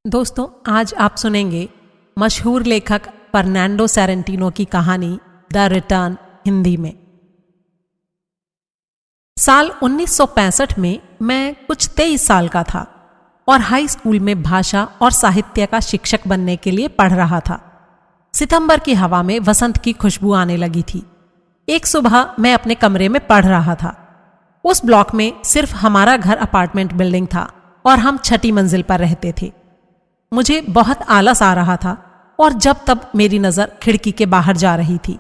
दोस्तों, आज आप सुनेंगे मशहूर लेखक फर्नांडो सॉरेंटिनो की कहानी द रिटर्न हिंदी में। साल 1965 में मैं कुछ 23 साल का था और हाई स्कूल में भाषा और साहित्य का शिक्षक बनने के लिए पढ़ रहा था। सितंबर की हवा में वसंत की खुशबू आने लगी थी। एक सुबह मैं अपने कमरे में पढ़ रहा था। उस ब्लॉक में सिर्फ हमारा घर अपार्टमेंट बिल्डिंग था और हम 6ठी मंजिल पर रहते थे। मुझे बहुत आलस आ रहा था और जब तब मेरी नजर खिड़की के बाहर जा रही थी।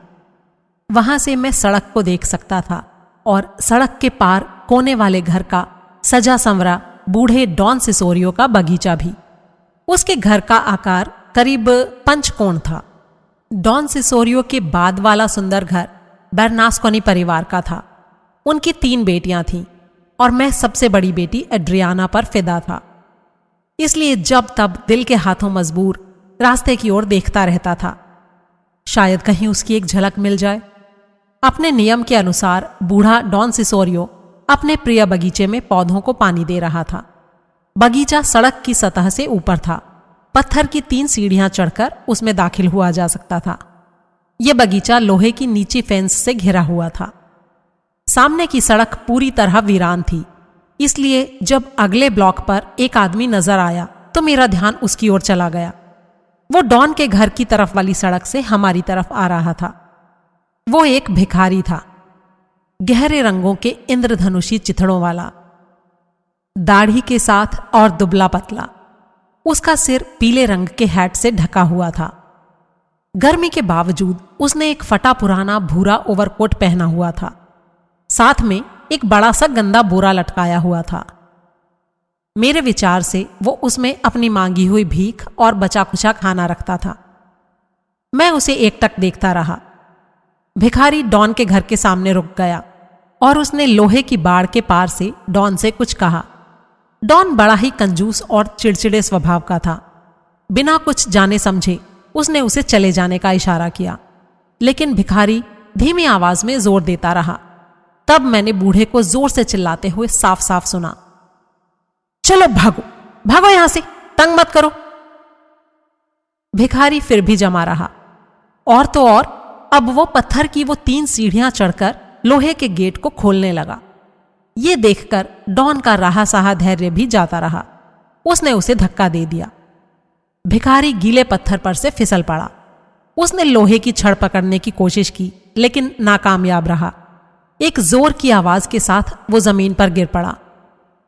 वहां से मैं सड़क को देख सकता था और सड़क के पार कोने वाले घर का सजा संवरा बूढ़े डॉन सिसोरियो का बगीचा भी। उसके घर का आकार करीब पंचकोण था। डॉन सिसोरियो के बाद वाला सुंदर घर बेर्नास्कोनी परिवार का था। उनकी 3 बेटियां थीं और मैं सबसे बड़ी बेटी एड्रियाना पर फिदा था। इसलिए जब तब दिल के हाथों मजबूर रास्ते की ओर देखता रहता था, शायद कहीं उसकी एक झलक मिल जाए। अपने नियम के अनुसार बूढ़ा डॉन सिसोरियो अपने प्रिय बगीचे में पौधों को पानी दे रहा था। बगीचा सड़क की सतह से ऊपर था। पत्थर की 3 सीढ़ियां चढ़कर उसमें दाखिल हुआ जा सकता था। यह बगीचा लोहे की नीची फेंस से घिरा हुआ था। सामने की सड़क पूरी तरह वीरान थी, इसलिए जब अगले ब्लॉक पर एक आदमी नजर आया तो मेरा ध्यान उसकी ओर चला गया। वो डॉन के घर की तरफ वाली सड़क से हमारी तरफ आ रहा था। वो एक भिखारी था, गहरे रंगों के इंद्रधनुषी चिथड़ों वाला, दाढ़ी के साथ और दुबला पतला। उसका सिर पीले रंग के हैट से ढका हुआ था। गर्मी के बावजूद उसने एक फटा पुराना भूरा ओवरकोट पहना हुआ था। साथ में एक बड़ा सा गंदा बोरा लटकाया हुआ था। मेरे विचार से वो उसमें अपनी मांगी हुई भीख और बचा खुचा खाना रखता था। मैं उसे एकटक देखता रहा। भिखारी डॉन के घर के सामने रुक गया और उसने लोहे की बाड़ के पार से डॉन से कुछ कहा। डॉन बड़ा ही कंजूस और चिड़चिड़े स्वभाव का था। बिना कुछ जाने समझे उसने उसे चले जाने का इशारा किया, लेकिन भिखारी धीमी आवाज में जोर देता रहा। तब मैंने बूढ़े को जोर से चिल्लाते हुए साफ साफ सुना, चलो भागो भागो यहां से, तंग मत करो। भिखारी फिर भी जमा रहा और तो और अब वो पत्थर की वो 3 सीढ़ियां चढ़कर लोहे के गेट को खोलने लगा। ये देखकर डॉन का रहा सहा धैर्य भी जाता रहा। उसने उसे धक्का दे दिया। भिखारी गीले पत्थर पर से फिसल पड़ा। उसने लोहे की छड़ पकड़ने की कोशिश की, लेकिन नाकामयाब रहा। एक जोर की आवाज के साथ वो जमीन पर गिर पड़ा।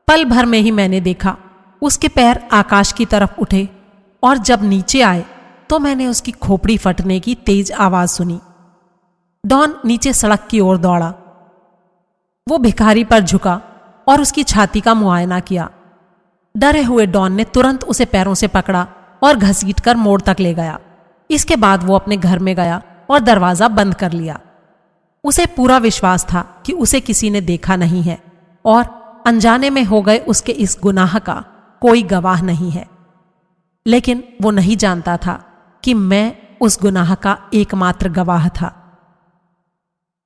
पल भर में ही मैंने देखा उसके पैर आकाश की तरफ उठे और जब नीचे आए तो मैंने उसकी खोपड़ी फटने की तेज आवाज सुनी। डॉन नीचे सड़क की ओर दौड़ा। वो भिखारी पर झुका और उसकी छाती का मुआयना किया। डरे हुए डॉन ने तुरंत उसे पैरों से पकड़ा और घसीटकर मोड़ तक ले गया। इसके बाद वो अपने घर में गया और दरवाजा बंद कर लिया। उसे पूरा विश्वास था कि उसे किसी ने देखा नहीं है और अनजाने में हो गए उसके इस गुनाह का कोई गवाह नहीं है। लेकिन वो नहीं जानता था कि मैं उस गुनाह का एकमात्र गवाह था।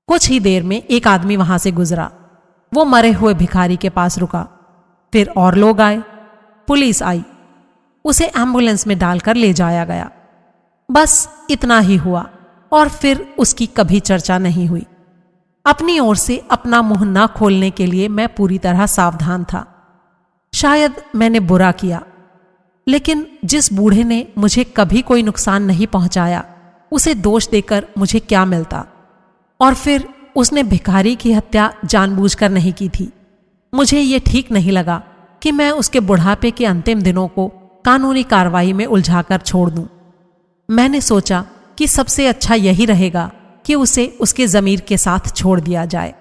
कुछ ही देर में एक आदमी वहां से गुजरा। वो मरे हुए भिखारी के पास रुका। फिर और लोग आए। पुलिस आई। उसे एम्बुलेंस में डालकर ले जाया गया। बस इतना ही हुआ और फिर उसकी कभी चर्चा नहीं हुई। अपनी ओर से अपना मुंह न खोलने के लिए मैं पूरी तरह सावधान था। शायद मैंने बुरा किया, लेकिन जिस बूढ़े ने मुझे कभी कोई नुकसान नहीं पहुंचाया, उसे दोष देकर मुझे क्या मिलता। और फिर उसने भिखारी की हत्या जानबूझकर नहीं की थी। मुझे ये ठीक नहीं लगा कि मैं उसके बुढ़ापे के अंतिम दिनों को कानूनी कार्रवाई में उलझाकर छोड़ दूं। मैंने सोचा कि सबसे अच्छा यही रहेगा कि उसे उसके ज़मीर के साथ छोड़ दिया जाए।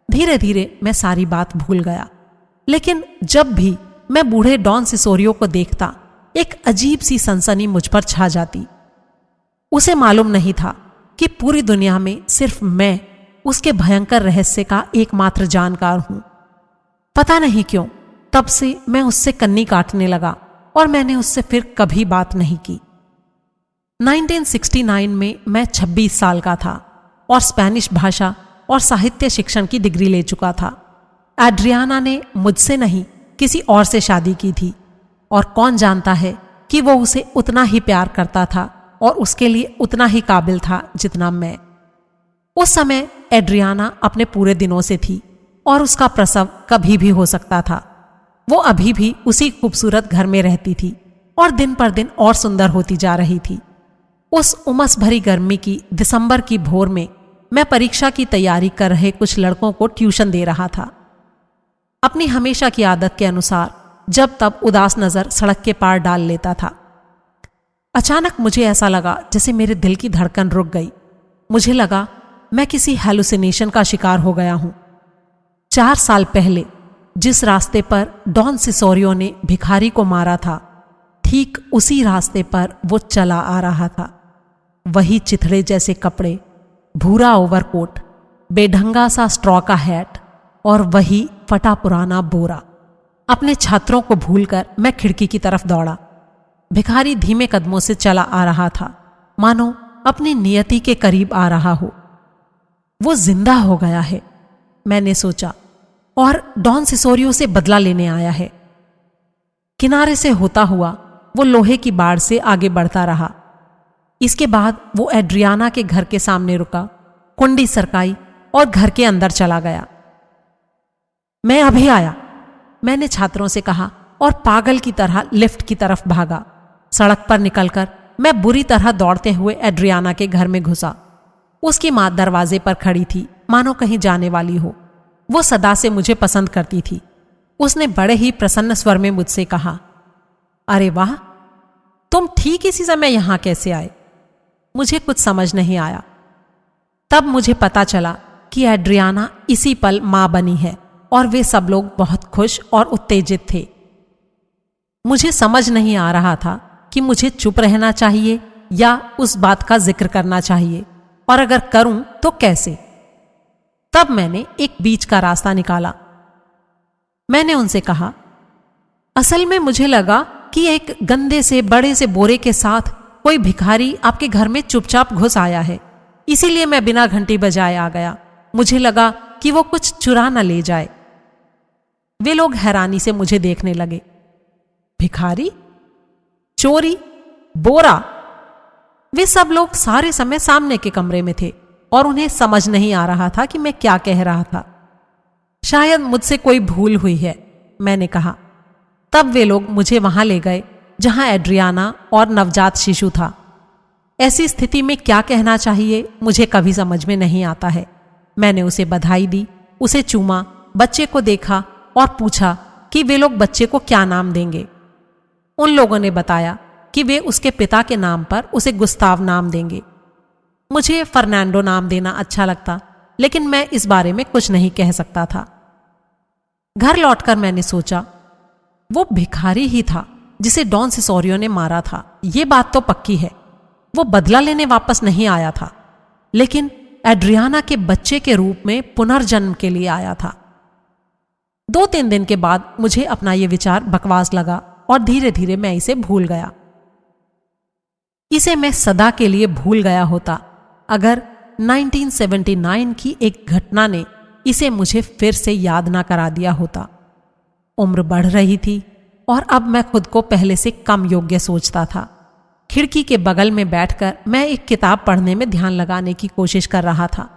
धीरे धीरे मैं सारी बात भूल गया, लेकिन जब भी मैं बूढ़े डॉन सिसोरियो को देखता, एक अजीब सी सनसनी मुझ पर छा जाती। उसे मालूम नहीं था कि पूरी दुनिया में सिर्फ मैं उसके भयंकर रहस्य का एकमात्र जानकार हूं। पता नहीं क्यों तब से मैं उससे कन्नी काटने लगा और मैंने उससे फिर कभी बात नहीं की। 1969 में मैं 26 साल का था और स्पेनिश भाषा और साहित्य शिक्षण की डिग्री ले चुका था। एड्रियाना ने मुझसे नहीं किसी और से शादी की थी और कौन जानता है कि वो उसे उतना ही प्यार करता था और उसके लिए उतना ही काबिल था जितना मैं। उस समय एड्रियाना अपने पूरे दिनों से थी और उसका प्रसव कभी भी हो सकता था। वो अभी भी उसी खूबसूरत घर में रहती थी और दिन पर दिन और सुंदर होती जा रही थी। उस उमस भरी गर्मी की दिसंबर की भोर में मैं परीक्षा की तैयारी कर रहे कुछ लड़कों को ट्यूशन दे रहा था। अपनी हमेशा की आदत के अनुसार जब तब उदास नजर सड़क के पार डाल लेता था। अचानक मुझे ऐसा लगा जैसे मेरे दिल की धड़कन रुक गई। मुझे लगा मैं किसी हैलुसिनेशन का शिकार हो गया हूं। 4 साल पहले जिस रास्ते पर डॉन सिसोरियो ने भिखारी को मारा था, ठीक उसी रास्ते पर वो चला आ रहा था। वही चिथड़े जैसे कपड़े, भूरा ओवरकोट, बेढंगा सा स्ट्रॉ का हैट और वही फटा पुराना बोरा। अपने छात्रों को भूलकर मैं खिड़की की तरफ दौड़ा। भिखारी धीमे कदमों से चला आ रहा था, मानो अपनी नियति के करीब आ रहा हो। वो जिंदा हो गया है, मैंने सोचा, और डॉन सिसोरियो से बदला लेने आया है। किनारे से होता हुआ वो लोहे की बाड़ से आगे बढ़ता रहा। इसके बाद वो एड्रियाना के घर के सामने रुका, कुंडी सरकाई और घर के अंदर चला गया। मैं अभी आया, मैंने छात्रों से कहा और पागल की तरह लिफ्ट की तरफ भागा। सड़क पर निकलकर मैं बुरी तरह दौड़ते हुए एड्रियाना के घर में घुसा। उसकी मां दरवाजे पर खड़ी थी, मानो कहीं जाने वाली हो। वो सदा से मुझे पसंद करती थी। उसने बड़े ही प्रसन्न स्वर में मुझसे कहा, अरे वाह, तुम ठीक इसी समय यहां कैसे आए? मुझे कुछ समझ नहीं आया। तब मुझे पता चला कि एड्रियाना इसी पल मां बनी है और वे सब लोग बहुत खुश और उत्तेजित थे। मुझे समझ नहीं आ रहा था कि मुझे चुप रहना चाहिए या उस बात का जिक्र करना चाहिए, और अगर करूं तो कैसे। तब मैंने एक बीच का रास्ता निकाला। मैंने उनसे कहा, असल में मुझे लगा कि एक गंदे से बड़े से बोरे के साथ कोई भिखारी आपके घर में चुपचाप घुस आया है, इसीलिए मैं बिना घंटी बजाए आ गया। मुझे लगा कि वो कुछ चुरा न ले जाए। वे लोग हैरानी से मुझे देखने लगे। भिखारी, चोरी, बोरा। वे सब लोग सारे समय सामने के कमरे में थे और उन्हें समझ नहीं आ रहा था कि मैं क्या कह रहा था। शायद मुझसे कोई भूल हुई है, मैंने कहा। तब वे लोग मुझे वहां ले गए जहां एड्रियाना और नवजात शिशु था। ऐसी स्थिति में क्या कहना चाहिए मुझे कभी समझ में नहीं आता है। मैंने उसे बधाई दी, उसे चूमा, बच्चे को देखा और पूछा कि वे लोग बच्चे को क्या नाम देंगे। उन लोगों ने बताया कि वे उसके पिता के नाम पर उसे गुस्ताव नाम देंगे। मुझे फर्नांडो नाम देना अच्छा लगता, लेकिन मैं इस बारे में कुछ नहीं कह सकता था। घर लौटकर मैंने सोचा, वो भिखारी ही था जिसे डॉन सिसोरियो ने मारा था। ये बात तो पक्की है। वो बदला लेने वापस नहीं आया था, लेकिन एड्रियाना के बच्चे के रूप में पुनर्जन्म के लिए आया था। 2-3 दिन के बाद मुझे अपना यह विचार बकवास लगा और धीरे धीरे मैं इसे भूल गया। इसे मैं सदा के लिए भूल गया होता अगर 1979 की एक घटना ने इसे मुझे फिर से याद ना करा दिया होता। उम्र बढ़ रही थी और अब मैं खुद को पहले से कम योग्य सोचता था। खिड़की के बगल में बैठकर मैं एक किताब पढ़ने में ध्यान लगाने की कोशिश कर रहा था,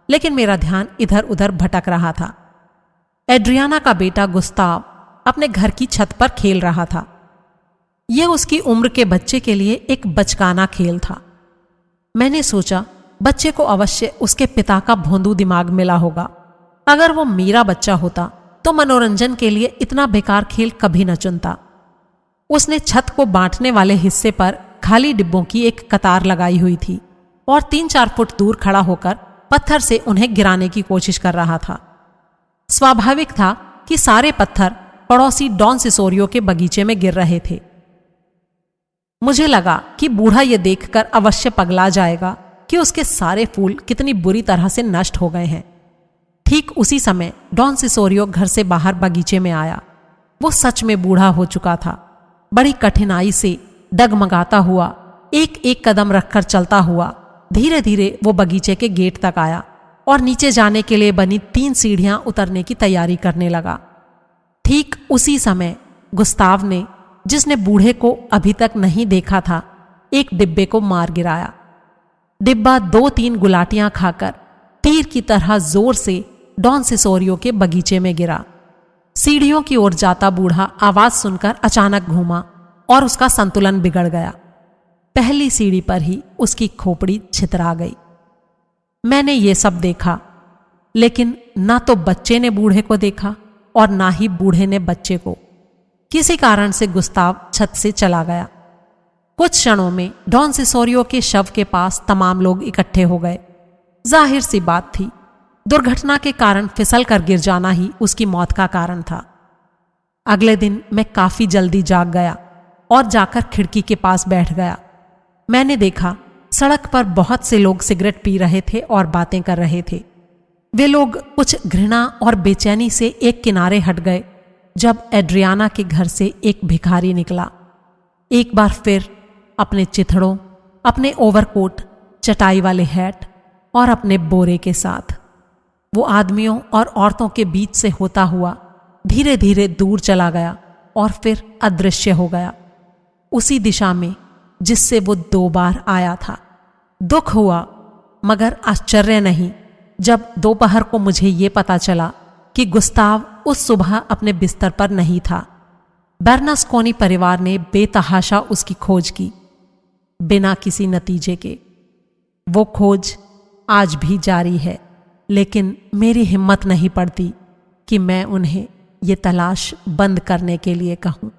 लेकिन मेरा ध्यान इधर उधर भटक रहा था। एड्रियाना का बेटा गुस्ताव अपने घर की छत पर खेल रहा था। यह उसकी उम्र के बच्चे के लिए एक बचकाना खेल था। मैंने सोचा, बच्चे को अवश्य उसके पिता का भोंदू दिमाग मिला होगा। अगर वो मेरा बच्चा होता तो मनोरंजन के लिए इतना बेकार खेल कभी न चुनता। उसने छत को बांटने वाले हिस्से पर खाली डिब्बों की एक कतार लगाई हुई थी और 3-4 फुट दूर खड़ा होकर पत्थर से उन्हें गिराने की कोशिश कर रहा था। स्वाभाविक था कि सारे पत्थर पड़ोसी डॉन सिसोरियो के बगीचे में गिर रहे थे। मुझे लगा कि बूढ़ा यह देखकर अवश्य पगला जाएगा कि उसके सारे फूल कितनी बुरी तरह से नष्ट हो गए हैं। ठीक उसी समय डॉन सिसोरियो घर से बाहर बगीचे में आया। वो सच में बूढ़ा हो चुका था। बड़ी कठिनाई से डगमगाता हुआ, एक एक कदम रखकर चलता हुआ धीरे धीरे वो बगीचे के गेट तक आया और नीचे जाने के लिए बनी 3 सीढ़ियां उतरने की तैयारी करने लगा। ठीक उसी समय गुस्ताव ने जिसने बूढ़े को अभी तक नहीं देखा था, एक डिब्बे को मार गिराया। डिब्बा 2-3 गुलाटियां खाकर तीर की तरह जोर से डॉन सिसोरियो के बगीचे में गिरा। सीढ़ियों की ओर जाता बूढ़ा आवाज सुनकर अचानक घूमा और उसका संतुलन बिगड़ गया। पहली सीढ़ी पर ही उसकी खोपड़ी छितरा गई। मैंने ये सब देखा, लेकिन ना तो बच्चे ने बूढ़े को देखा और ना ही बूढ़े ने बच्चे को। किसी कारण से गुस्ताव छत से चला गया। कुछ क्षणों में डॉन सिसोरियो के शव के पास तमाम लोग इकट्ठे हो गए। जाहिर सी बात थी, दुर्घटना के कारण फिसल कर गिर जाना ही उसकी मौत का कारण था। अगले दिन मैं काफी जल्दी जाग गया और जाकर खिड़की के पास बैठ गया। मैंने देखा सड़क पर बहुत से लोग सिगरेट पी रहे थे और बातें कर रहे थे। वे लोग कुछ घृणा और बेचैनी से एक किनारे हट गए जब एड्रियाना के घर से एक भिखारी निकला। एक बार फिर अपने चिथड़ों, अपने ओवरकोट, चटाई वाले हैट और अपने बोरे के साथ वो आदमियों और औरतों के बीच से होता हुआ धीरे धीरे दूर चला गया और फिर अदृश्य हो गया, उसी दिशा में जिससे वो 2 बार आया था। दुख हुआ, मगर आश्चर्य नहीं जब दोपहर को मुझे ये पता चला कि गुस्ताव उस सुबह अपने बिस्तर पर नहीं था। बेर्नास्कोनी परिवार ने बेतहाशा उसकी खोज की, बिना किसी नतीजे के। वो खोज आज भी जारी है, लेकिन मेरी हिम्मत नहीं पड़ती कि मैं उन्हें ये तलाश बंद करने के लिए कहूं।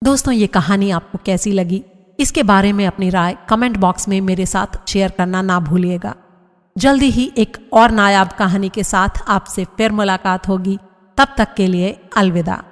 दोस्तों, ये कहानी आपको कैसी लगी? इसके बारे में अपनी राय कमेंट बॉक्स में मेरे साथ शेयर करना ना भूलिएगा। जल्दी ही एक और नायाब कहानी के साथ आपसे फिर मुलाकात होगी। तब तक के लिए अलविदा।